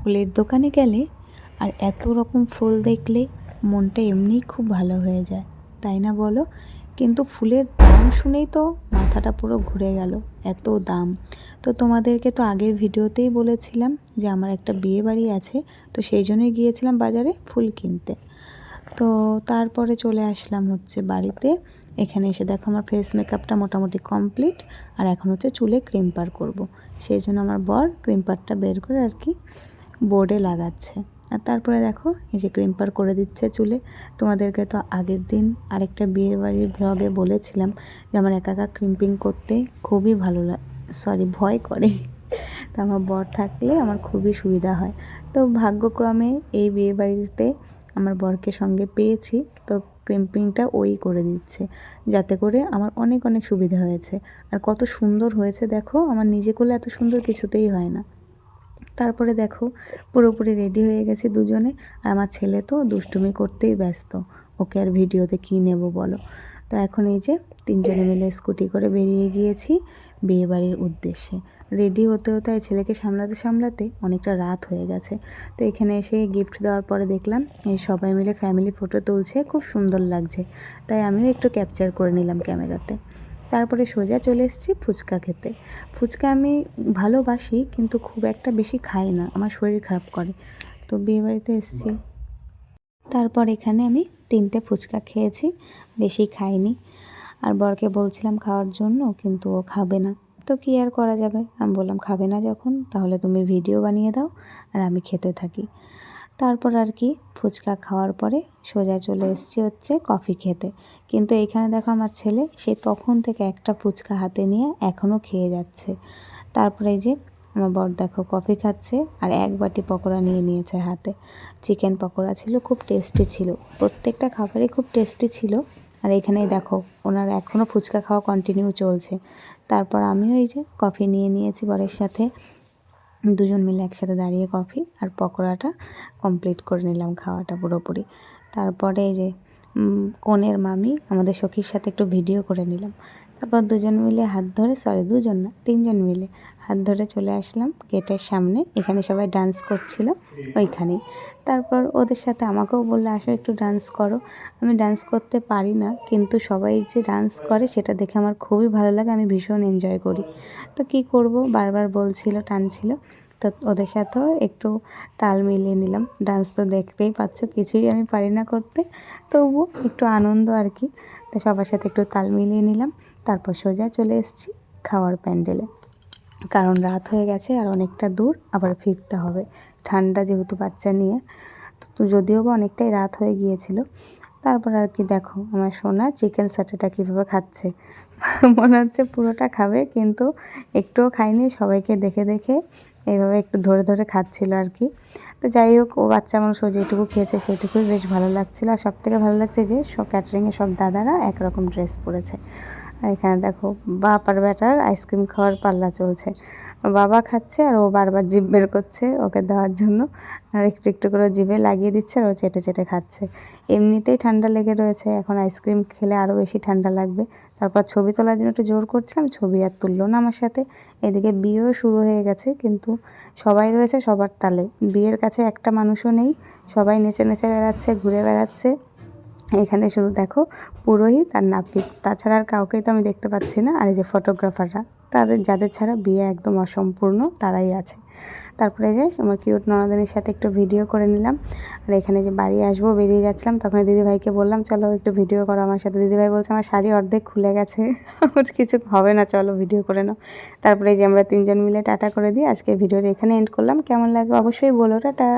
ফুলের দোকানে গেলে আর এত রকম ফুল দেখলে মনটা এমনিই খুব ভালো হয়ে যায়, তাই না বলো? কিন্তু ফুলের দাম শুনেই তো মাথাটা পুরো ঘুরে গেল, এত দাম। তো তোমাদেরকে তো আগের ভিডিওতেই বলেছিলাম যে আমার একটা বিয়ে বাড়ি আছে, তো সেই জন্যই গিয়েছিলাম বাজারে ফুল কিনতে। তো তারপরে চলে আসলাম হচ্ছে বাড়িতে। এখানে এসে দেখো আমার ফেস মেকআপটা মোটামুটি কমপ্লিট, আর এখন হচ্ছে চুলে ক্রিম পার করবো। সেই জন্য আমার বর ক্রিম পারটা বের করে আর কি বোর্ডে লাগাচ্ছে। আর তারপরে দেখো এই যে ক্রিম পার করে দিচ্ছে চুলে। তোমাদেরকে তো আগের দিন আরেকটা বিয়ের বাড়ির ব্লগে বলেছিলাম যে আমার একা একা ক্রিম্পিং করতে খুবই ভালো ভয় করে। তো আমার বর থাকলে আমার খুবই সুবিধা হয়। তো ভাগ্যক্রমে এই বিয়ে বাড়িতে আমার বরকে সঙ্গে পেয়েছি, তো ক্রিম্পিংটা ওই করে দিচ্ছে, যাতে করে আমার অনেক অনেক সুবিধা হয়েছে। আর কত সুন্দর হয়েছে দেখো, আমার নিজে করলে এত সুন্দর কিছুতেই হয় না। তারপরে দেখো পুরোপুরি রেডি হয়ে গেছি দুজনে, আর আমার ছেলে তো দুষ্টুমি করতেই ব্যস্ত, ওকে আর ভিডিওতে কী নেব বলো। তো এখন এই যে তিনজনে মিলে স্কুটি করে বেরিয়ে গিয়েছি বিয়েবাড়ির উদ্দেশ্যে। রেডি হতে হতে ছেলেকে সামলাতে সামলাতে অনেকটা রাত হয়ে গেছে। তো এখানে এসে গিফট দেওয়ার পরে দেখলাম এই সবাই মিলে ফ্যামিলি ফটো তুলছে, খুব সুন্দর লাগছে, তাই আমিও একটু ক্যাপচার করে নিলাম ক্যামেরাতে। তারপরে সোজা চলে এসেছি ফুচকা খেতে। ফুচকা আমি ভালোবাসি, কিন্তু খুব একটা বেশি খাই না, আমার শরীর খারাপ করে। তো বিয়েবাড়িতে এসেছি, তারপর এখানে আমি 3টে ফুচকা খেয়েছি, বেশি খাইনি। আর বরকে বলছিলাম খাওয়ার জন্য, কিন্তু ও খাবে না। তো কী আর করা যাবে, আমি বললাম খাবে না যখন তাহলে তুমি ভিডিও বানিয়ে দাও আর আমি খেতে থাকি। তারপর আর কি ফুচকা খাওয়ার পরে সোজা চলে এসেছি হচ্ছে কফি খেতে। কিন্তু এইখানে দেখো আমার ছেলে সে তখন থেকে একটা ফুচকা হাতে নিয়ে এখনও খেয়ে যাচ্ছে। তারপরে এই যে আমার বর দেখো কফি খাচ্ছে আর এক বাটি পকোড়া নিয়ে নিয়েছে হাতে। চিকেন পকোড়া ছিল, খুব টেস্টি ছিল, প্রত্যেকটা খাবারই খুব টেস্টি ছিল। আর এখানেই দেখো ওনার এখনও ফুচকা খাওয়া কন্টিনিউ চলছে। তারপর আমিও এই যে কফি নিয়ে নিয়েছি বরের সাথে, দুজন মিলে একসাথে দাঁড়িয়ে কফি আর পকোড়াটা কমপ্লিট করে নিলাম খাওয়াটা পুরোপুরি। তারপরে এই যে কনের মামি আমাদের সখীর সাথে একটু ভিডিও করে নিলাম। তারপর দুজন মিলে হাত ধরে, দুজন না 3জন মিলে হাত ধরে চলে আসলাম গেটের সামনে। এখানে সবাই ডান্স করছিল ওইখানেই। তারপর ওদের সাথে আমাকেও বললো আসো একটু ডান্স করো। আমি ডান্স করতে পারি না, কিন্তু সবাই যে ডান্স করে সেটা দেখে আমার খুবই ভালো লাগে, আমি ভীষণ এনজয় করি। তো কী করব, বারবার বলছিল, টানছিল, তো ওদের সাথেও একটু তাল মিলিয়ে নিলাম। ডান্স তো দেখতেই পাচ্ছ কিছুই আমি পারি না করতে, তবুও একটু আনন্দ আর কি। তো সবার সাথে একটু তাল মিলিয়ে নিলাম। তারপর সোজা চলে এসেছি খাওয়ার প্যান্ডেলে, কারণ রাত হয়ে গেছে আর অনেকটা দূর আবার ফিরতে হবে, ঠান্ডা যেহেতু বাচ্চা নিয়ে। তো যদিও বা অনেকটাই রাত হয়ে গিয়েছিল। তারপর আর কি দেখো আমার সোনা চিকেন স্যাটেটা কীভাবে খাচ্ছে, মনে হচ্ছে পুরোটা খাবে, কিন্তু একটুও খায়নি, সবাইকে দেখে দেখে এইভাবে একটু ধরে ধরে খাচ্ছিল আর কি। তো যাই হোক, ও বাচ্চা মানুষ, ও যেটুকু খেয়েছে সেটুকুই বেশ ভালো লাগছিলো। আর সবথেকে ভালো লাগছে যে সব ক্যাটারিংয়ে সব দাদারা একরকম ড্রেস পরেছে। আর এখানে দেখো বাপ আর বেটার আইসক্রিম খাওয়ার পাল্লা চলছে। ওর বাবা খাচ্ছে আর ও বারবার জিভ বের করছে ওকে দেওয়ার জন্য, আর একটু একটু করে জিভে লাগিয়ে দিচ্ছে আর ও চেটে চেটে খাচ্ছে। এমনিতেই ঠান্ডা লেগে রয়েছে, এখন আইসক্রিম খেলে আরও বেশি ঠান্ডা লাগবে। তারপর ছবি তোলার জন্য একটু জোর করছিলাম, ছবি আর তুললো না আমার সাথে। এদিকে বিয়েও শুরু হয়ে গেছে, কিন্তু সবাই রয়েছে সবার তালে, বিয়ের কাছে একটা মানুষও নেই, সবাই নেচে নেচে বেড়াচ্ছে, ঘুরে বেড়াচ্ছে। এখানে শুধু দেখো পুরোহিত আর নাপিত, তাছাড়া আর কাউকেই তো আমি দেখতে পাচ্ছি না। আর এই যে ফটোগ্রাফাররা, যাদের ছাড়া বিয়ে একদম অসম্পূর্ণ তারাই আছে। তারপরে যে আমার কিউট ননদিনীর সাথে একটু ভিডিও করে নিলাম। আর এখানে যে বাড়ি আসবো বেরিয়ে যাচ্ছিলাম, তখন দিদিভাইকে বললাম চলো একটু ভিডিও করো আমার সাথে। দিদিভাই বলছে আমার শাড়ি অর্ধেক খুলে গেছে, আমার কিছু হবে না, চলো ভিডিও করে নাও। তারপরে যে আমরা 3জন মিলে টাটা করে দিই, আজকের ভিডিওটা এখানে এন্ড করলাম। কেমন লাগবে অবশ্যই বলো, টাটা।